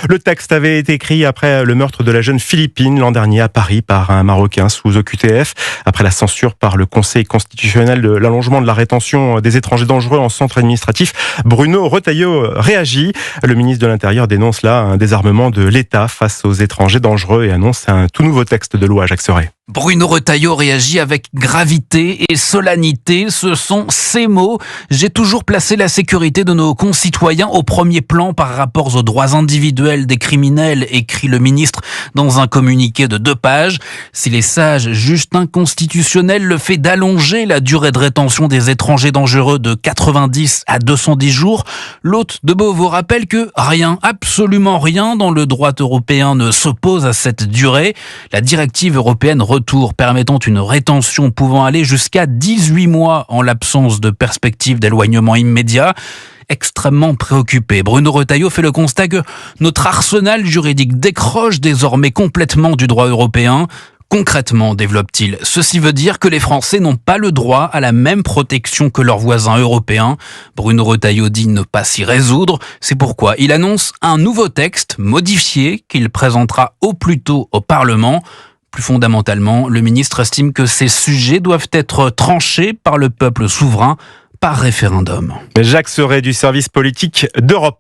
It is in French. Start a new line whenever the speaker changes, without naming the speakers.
Le texte avait été écrit après le meurtre de la jeune Philippine l'an dernier à Paris par un Marocain sous OQTF. Après la censure par le Conseil constitutionnel de l'allongement de la rétention des étrangers dangereux en centre administratif, Bruno Retailleau réagit. Le ministre de l'Intérieur dénonce là un désarmement de l'État face aux étrangers dangereux et annonce un tout nouveau texte de loi. Jacques Serret.
Bruno Retailleau réagit avec gravité et solennité. Ce sont ses mots. J'ai toujours placé la sécurité de nos concitoyens au premier plan par rapport aux droits individuels des criminels, écrit le ministre dans un communiqué de 2 pages. S'il est sage, juste inconstitutionnel, le fait d'allonger la durée de rétention des étrangers dangereux de 90 à 210 jours, l'hôte de Beauvau rappelle que rien, absolument rien dans le droit européen ne s'oppose à cette durée. La directive européenne retour permettant une rétention pouvant aller jusqu'à 18 mois en l'absence de perspective d'éloignement immédiat. Extrêmement préoccupé, Bruno Retailleau fait le constat que notre arsenal juridique décroche désormais complètement du droit européen. Concrètement, développe-t-il, ceci veut dire que les Français n'ont pas le droit à la même protection que leurs voisins européens. Bruno Retailleau dit ne pas s'y résoudre. C'est pourquoi il annonce un nouveau texte modifié qu'il présentera au plus tôt au Parlement. Plus fondamentalement, le ministre estime que ces sujets doivent être tranchés par le peuple souverain par référendum.
Jacques Serret du service politique d'Europe 1.